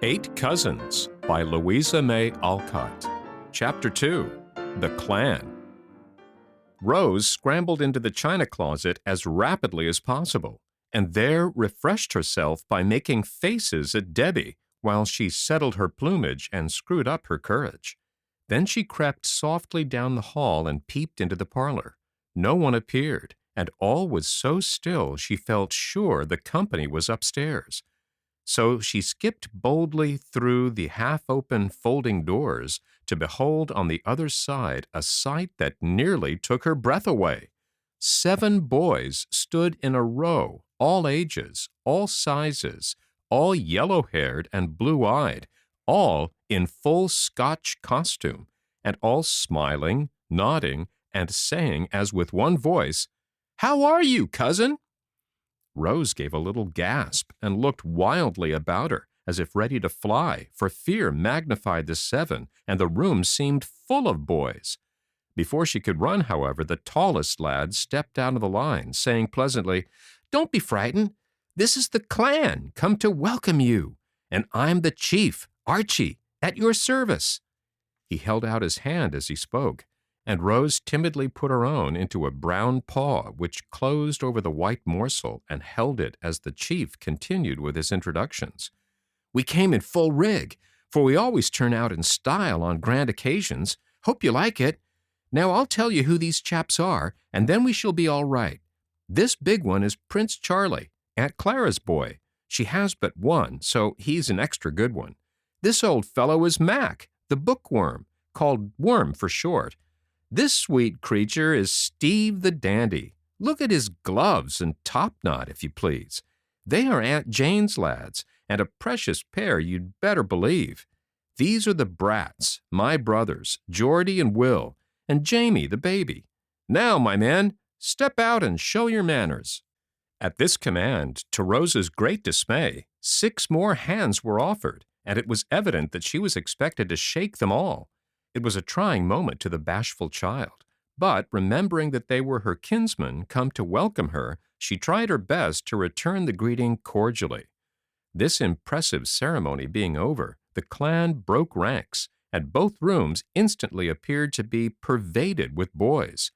Eight Cousins by Louisa May Alcott. Chapter 2. The Clan. Rose scrambled into the china closet as rapidly as possible, and there refreshed herself by making faces at Debbie while she settled her plumage and screwed up her courage. Then she crept softly down the hall and peeped into the parlor. No one appeared, and all was so still she felt sure the company was upstairs. So she skipped boldly through the half-open folding doors to behold on the other side a sight that nearly took her breath away. 7 boys stood in a row, all ages, all sizes, all yellow-haired and blue-eyed, all in full Scotch costume, and all smiling, nodding, and saying as with one voice, "How are you, cousin?" Rose gave a little gasp and looked wildly about her, as if ready to fly, for fear magnified the 7, and the room seemed full of boys. Before she could run, however, the tallest lad stepped out of the line, saying pleasantly, "Don't be frightened. This is the clan come to welcome you, and I'm the chief, Archie, at your service." He held out his hand as he spoke, and Rose timidly put her own into a brown paw which closed over the white morsel and held it as the chief continued with his introductions. "We came in full rig, for we always turn out in style on grand occasions. Hope you like it. Now I'll tell you who these chaps are, and then we shall be all right. This big one is Prince Charlie, Aunt Clara's boy. She has but one, so he's an extra good one. This old fellow is Mac, the bookworm, called Worm for short. This sweet creature is Steve the dandy. Look at his gloves and topknot, if you please. They are Aunt Jane's lads, and a precious pair you'd better believe. These are the brats, my brothers, Geordie and Will, and Jamie the baby. Now, my men, step out and show your manners." At this command, to Rose's great dismay, 6 more hands were offered, and it was evident that she was expected to shake them all. It was a trying moment to the bashful child, but remembering that they were her kinsmen come to welcome her, she tried her best to return the greeting cordially. This impressive ceremony being over, the clan broke ranks, and both rooms instantly appeared to be pervaded with boys.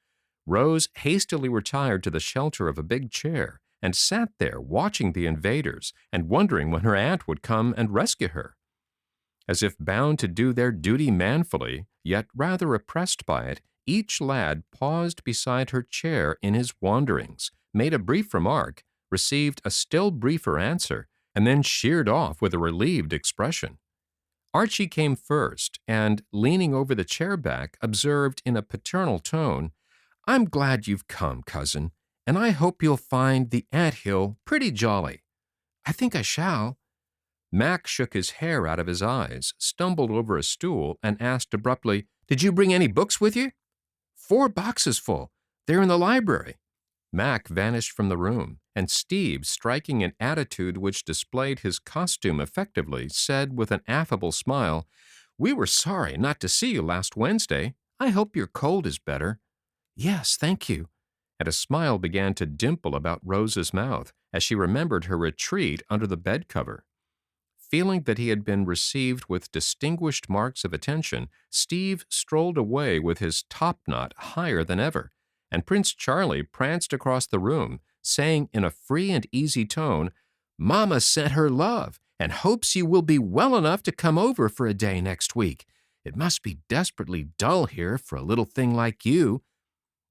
Rose hastily retired to the shelter of a big chair and sat there watching the invaders and wondering when her aunt would come and rescue her. As if bound to do their duty manfully, yet rather oppressed by it, each lad paused beside her chair in his wanderings, made a brief remark, received a still briefer answer, and then sheered off with a relieved expression. Archie came first, and, leaning over the chair back, observed in a paternal tone, "I'm glad you've come, cousin, and I hope you'll find the ant-hill pretty jolly." "I think I shall." Mac shook his hair out of his eyes, stumbled over a stool, and asked abruptly, "Did you bring any books with you?" "4 boxes full. They're in the library." Mac vanished from the room, and Steve, striking an attitude which displayed his costume effectively, said with an affable smile, "We were sorry not to see you last Wednesday. I hope your cold is better." "Yes, thank you." And a smile began to dimple about Rose's mouth as she remembered her retreat under the bed cover. Feeling that he had been received with distinguished marks of attention, Steve strolled away with his topknot higher than ever, and Prince Charlie pranced across the room, saying in a free and easy tone, "Mama sent her love, and hopes you will be well enough to come over for a day next week. It must be desperately dull here for a little thing like you."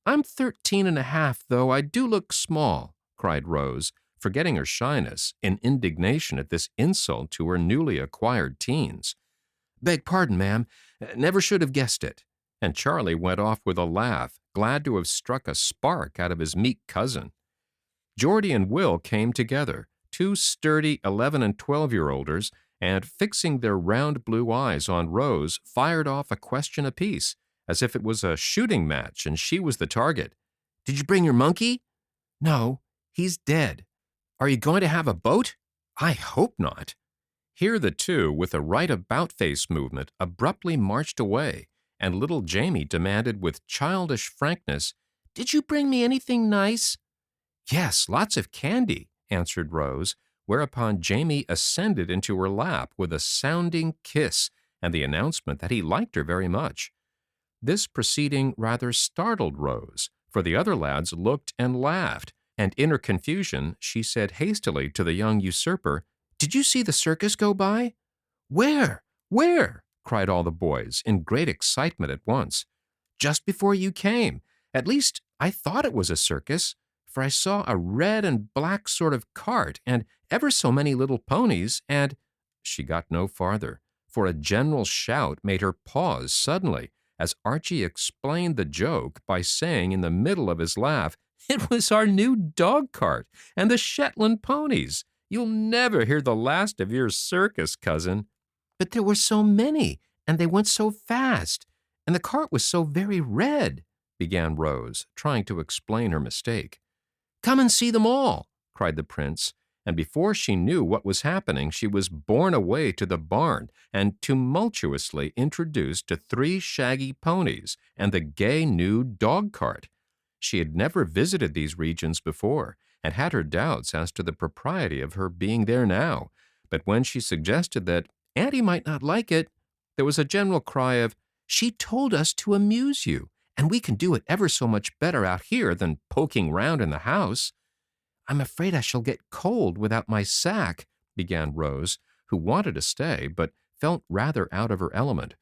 "I'm 13 and a half, though I do look small," cried Rose, forgetting her shyness in indignation at this insult to her newly acquired teens. "Beg pardon, ma'am. Never should have guessed it." And Charlie went off with a laugh, glad to have struck a spark out of his meek cousin. Geordie and Will came together, 2 sturdy 11- and 12-year-olders, and, fixing their round blue eyes on Rose, fired off a question apiece, as if it was a shooting match and she was the target. "Did you bring your monkey?" "No, he's dead." "Are you going to have a boat?" "I hope not." Here the 2, with a right-about-face movement, abruptly marched away, and little Jamie demanded with childish frankness, "Did you bring me anything nice?" "Yes, lots of candy," answered Rose, whereupon Jamie ascended into her lap with a sounding kiss and the announcement that he liked her very much. This proceeding rather startled Rose, for the other lads looked and laughed, and in her confusion she said hastily to the young usurper, "Did you see the circus go by?" "Where? Where?" cried all the boys, in great excitement at once. "Just before you came. At least, I thought it was a circus, for I saw a red and black sort of cart, and ever so many little ponies, and—" She got no farther, for a general shout made her pause suddenly, as Archie explained the joke by saying in the middle of his laugh, "It was our new dog cart and the Shetland ponies. You'll never hear the last of your circus, cousin." "But there were so many, and they went so fast, and the cart was so very red," began Rose, trying to explain her mistake. "Come and see them all," cried the prince, and before she knew what was happening, she was borne away to the barn and tumultuously introduced to 3 shaggy ponies and the gay new dog-cart. She had never visited these regions before, and had her doubts as to the propriety of her being there now, but when she suggested that Auntie might not like it, there was a general cry of, "She told us to amuse you, and we can do it ever so much better out here than poking round in the house." "I'm afraid I shall get cold without my sack," began Rose, who wanted to stay, but felt rather out of her element.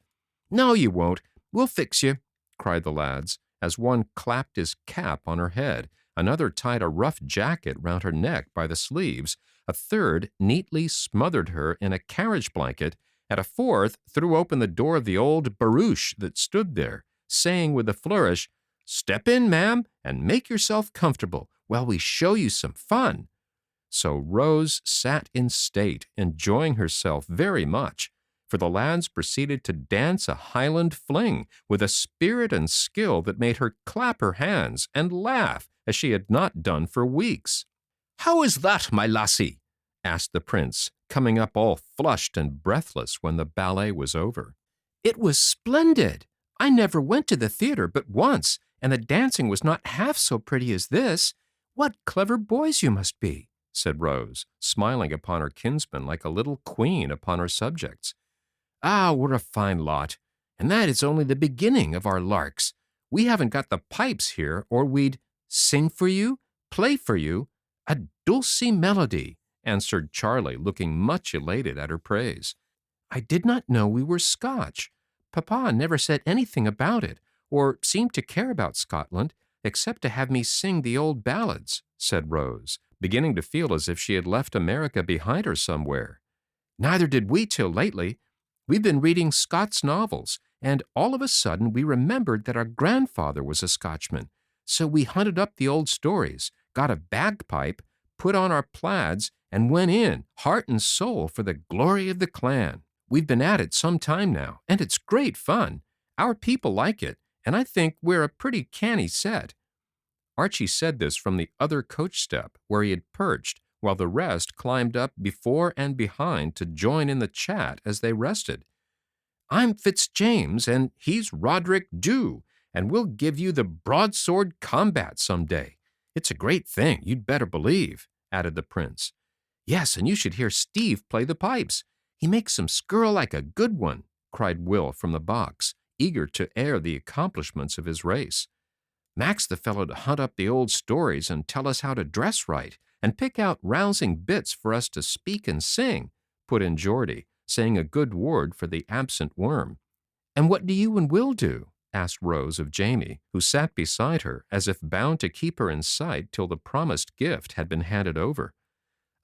"No, you won't. We'll fix you," cried the lads, as one clapped his cap on her head, another tied a rough jacket round her neck by the sleeves, a third neatly smothered her in a carriage blanket, and a fourth threw open the door of the old barouche that stood there, saying with a flourish, "Step in, ma'am, and make yourself comfortable while we show you some fun." So Rose sat in state, enjoying herself very much, for the lads proceeded to dance a Highland fling with a spirit and skill that made her clap her hands and laugh as she had not done for weeks. "How is that, my lassie?" asked the prince, coming up all flushed and breathless when the ballet was over. "It was splendid. I never went to the theater but once, and the dancing was not half so pretty as this. What clever boys you must be," said Rose, smiling upon her kinsman like a little queen upon her subjects. "Ah, we're a fine lot, and that is only the beginning of our larks. We haven't got the pipes here, or we'd sing for you, play for you, a dulce melody," answered Charlie, looking much elated at her praise. "I did not know we were Scotch. Papa never said anything about it, or seemed to care about Scotland, except to have me sing the old ballads," said Rose, beginning to feel as if she had left America behind her somewhere. "Neither did we till lately. We've been reading Scott's novels, and all of a sudden we remembered that our grandfather was a Scotchman. So we hunted up the old stories, got a bagpipe, put on our plaids, and went in, heart and soul, for the glory of the clan. We've been at it some time now, and it's great fun. Our people like it, and I think we're a pretty canny set." Archie said this from the other coach step, where he had perched, while the rest climbed up before and behind to join in the chat as they rested. "I'm Fitzjames, and he's Roderick Dhu, and we'll give you the broadsword combat some day. It's a great thing, you'd better believe," added the prince. "Yes, and you should hear Steve play the pipes. He makes them skirl like a good one," cried Will from the box, eager to air the accomplishments of his race. "Mac's the fellow to hunt up the old stories and tell us how to dress right, and pick out rousing bits for us to speak and sing," put in Geordie, saying a good word for the absent worm. "And what do you and Will do?" asked Rose of Jamie, who sat beside her as if bound to keep her in sight till the promised gift had been handed over.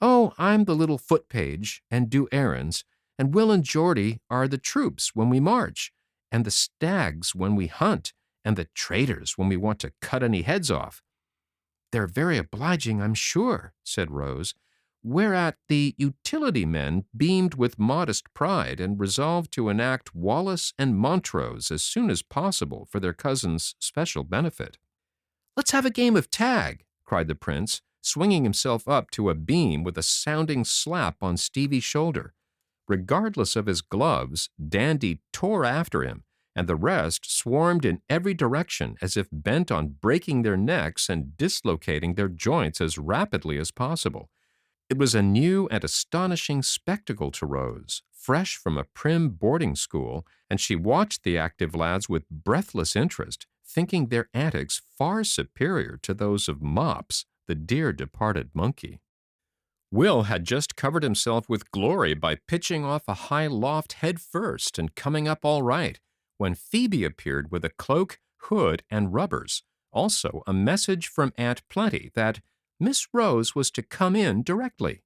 "Oh, I'm the little foot-page, and do errands, and Will and Geordie are the troops when we march, and the stags when we hunt, and the traitors when we want to cut any heads off." "They're very obliging, I'm sure," said Rose, whereat the utility men beamed with modest pride and resolved to enact Wallace and Montrose as soon as possible for their cousin's special benefit. "Let's have a game of tag," cried the prince, swinging himself up to a beam with a sounding slap on Stevie's shoulder. Regardless of his gloves, Dandy tore after him, and the rest swarmed in every direction as if bent on breaking their necks and dislocating their joints as rapidly as possible. It was a new and astonishing spectacle to Rose, fresh from a prim boarding school, and she watched the active lads with breathless interest, thinking their antics far superior to those of Mops, the dear departed monkey. Will had just covered himself with glory by pitching off a high loft head first and coming up all right, when Phoebe appeared with a cloak, hood, and rubbers, also a message from Aunt Plenty that Miss Rose was to come in directly.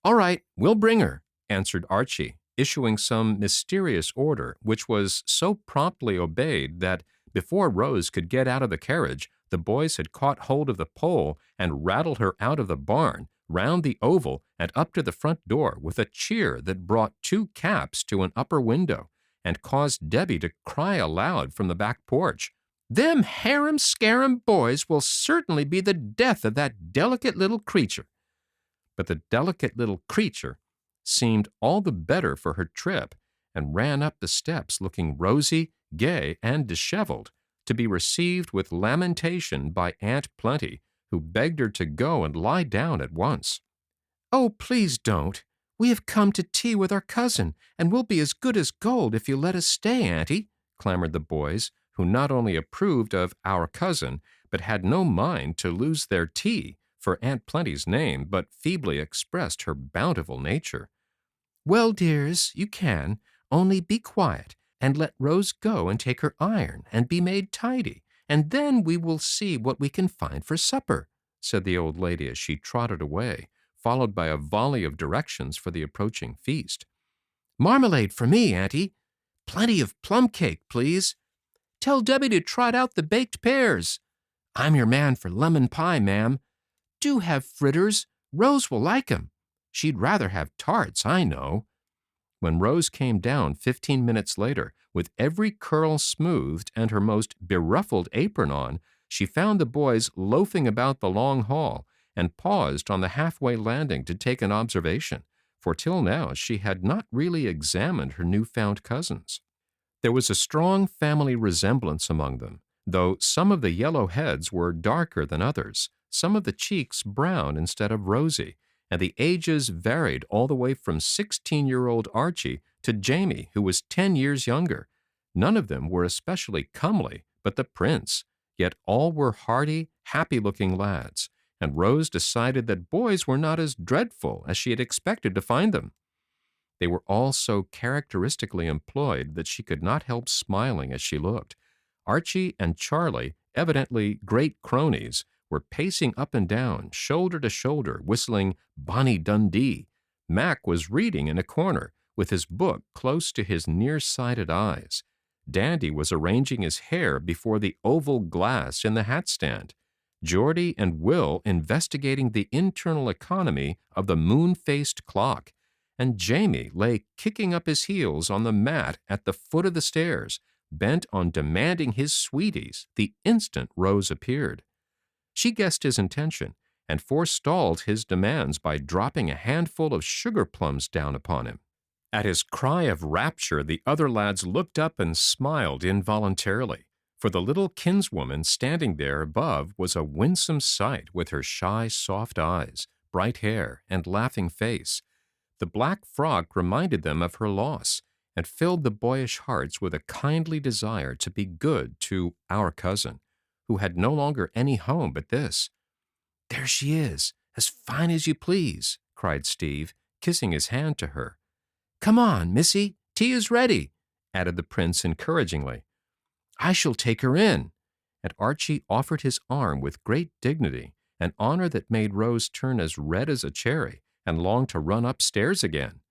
"All right, we'll bring her," answered Archie, issuing some mysterious order which was so promptly obeyed that before Rose could get out of the carriage, the boys had caught hold of the pole and rattled her out of the barn, round the oval, and up to the front door with a cheer that brought two caps to an upper window and caused Debbie to cry aloud from the back porch, "Them harum-scarum boys will certainly be the death of that delicate little creature." But the delicate little creature seemed all the better for her trip and ran up the steps looking rosy, gay, and disheveled, to be received with lamentation by Aunt Plenty, who begged her to go and lie down at once. "Oh, please don't. We have come to tea with our cousin, and we'll be as good as gold if you let us stay, Auntie," clamored the boys, who not only approved of our cousin, but had no mind to lose their tea for Aunt Plenty's name, but feebly expressed her bountiful nature. "Well, dears, you can, only be quiet, and let Rose go and take her iron and be made tidy, and then we will see what we can find for supper," said the old lady as she trotted away, followed by a volley of directions for the approaching feast. "Marmalade for me, Auntie. Plenty of plum cake, please. Tell Debbie to trot out the baked pears. I'm your man for lemon pie, ma'am. Do have fritters. Rose will like 'em. She'd rather have tarts, I know." When Rose came down 15 minutes later, with every curl smoothed and her most beruffled apron on, she found the boys loafing about the long hall and paused on the halfway landing to take an observation, for till now she had not really examined her newfound cousins. There was a strong family resemblance among them, though some of the yellow heads were darker than others, some of the cheeks brown instead of rosy, and the ages varied all the way from 16-year-old Archie to Jamie, who was 10 years younger. None of them were especially comely, but the prince, yet all were hearty, happy-looking lads, and Rose decided that boys were not as dreadful as she had expected to find them. They were all so characteristically employed that she could not help smiling as she looked. Archie and Charlie, evidently great cronies, were pacing up and down, shoulder to shoulder, whistling Bonnie Dundee. Mac was reading in a corner, with his book close to his near-sighted eyes. Dandy was arranging his hair before the oval glass in the hat stand. Geordie and Will investigating the internal economy of the moon-faced clock, and Jamie lay kicking up his heels on the mat at the foot of the stairs, bent on demanding his sweeties the instant Rose appeared. She guessed his intention and forestalled his demands by dropping a handful of sugar plums down upon him. At his cry of rapture, the other lads looked up and smiled involuntarily, for the little kinswoman standing there above was a winsome sight with her shy, soft eyes, bright hair, and laughing face. The black frock reminded them of her loss and filled the boyish hearts with a kindly desire to be good to our cousin, who had no longer any home but this. "There she is, as fine as you please," cried Steve, kissing his hand to her. "Come on, missy, tea is ready," added the prince encouragingly. "I shall take her in," and Archie offered his arm with great dignity, an honor that made Rose turn as red as a cherry and long to run upstairs again.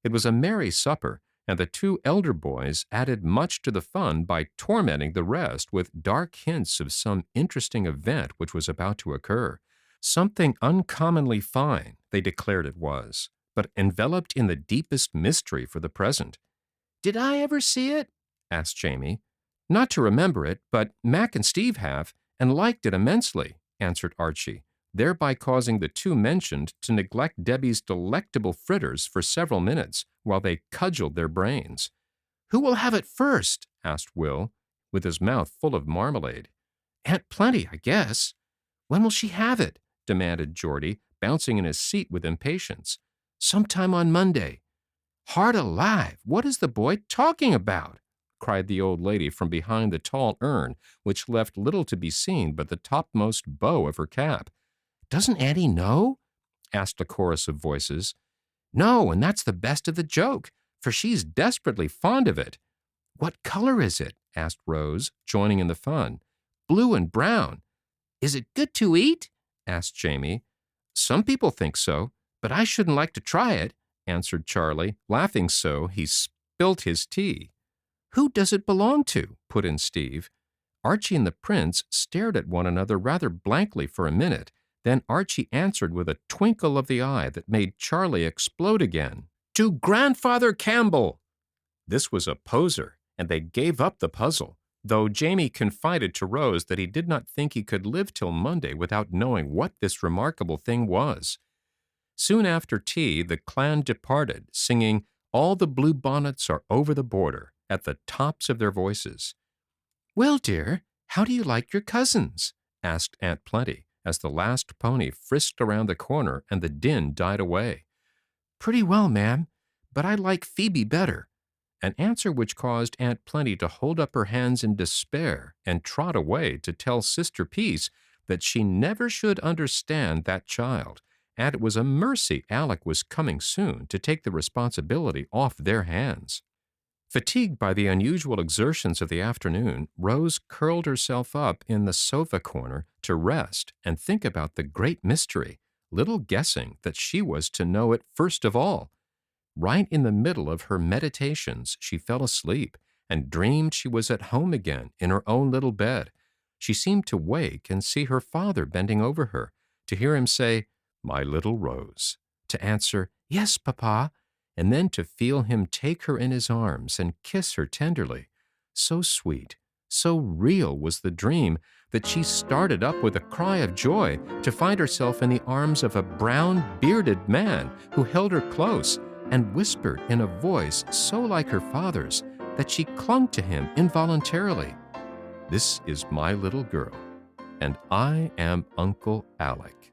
It was a merry supper, and the two elder boys added much to the fun by tormenting the rest with dark hints of some interesting event which was about to occur. Something uncommonly fine, they declared it was, but enveloped in the deepest mystery for the present. "Did I ever see it?" asked Jamie. "Not to remember it, but Mac and Steve have, and liked it immensely," answered Archie, thereby causing the two mentioned to neglect Debbie's delectable fritters for several minutes while they cudgeled their brains. "Who will have it first?" asked Will, with his mouth full of marmalade. "Aunt Plenty, I guess." "When will she have it?" demanded Geordie, bouncing in his seat with impatience. "Sometime on Monday." "Heart alive, what is the boy talking about?" cried the old lady from behind the tall urn, which left little to be seen but the topmost bow of her cap. "Doesn't Auntie know?" asked a chorus of voices. "No, and that's the best of the joke, for she's desperately fond of it." "What color is it?" asked Rose, joining in the fun. "Blue and brown." "Is it good to eat?" asked Jamie. "Some people think so, but I shouldn't like to try it," answered Charlie, laughing so he spilt his tea. "Who does it belong to?" put in Steve. Archie and the prince stared at one another rather blankly for a minute. Then Archie answered with a twinkle of the eye that made Charlie explode again. "To Grandfather Campbell!" This was a poser, and they gave up the puzzle, though Jamie confided to Rose that he did not think he could live till Monday without knowing what this remarkable thing was. Soon after tea, the clan departed, singing "All the Blue Bonnets Are Over the Border" at the tops of their voices. "Well, dear, how do you like your cousins?" asked Aunt Plenty, as the last pony frisked around the corner and the din died away. "Pretty well, ma'am, but I like Phebe better," an answer which caused Aunt Plenty to hold up her hands in despair and trot away to tell Sister Peace that she never should understand that child, and it was a mercy Alec was coming soon to take the responsibility off their hands. Fatigued by the unusual exertions of the afternoon, Rose curled herself up in the sofa corner to rest and think about the great mystery, little guessing that she was to know it first of all. Right in the middle of her meditations, she fell asleep and dreamed she was at home again in her own little bed. She seemed to wake and see her father bending over her, to hear him say, "My little Rose," to answer, "Yes, Papa," and then to feel him take her in his arms and kiss her tenderly. So sweet, so real was the dream that she started up with a cry of joy to find herself in the arms of a brown, bearded man who held her close and whispered in a voice so like her father's that she clung to him involuntarily. "This is my little girl, and I am Uncle Alec."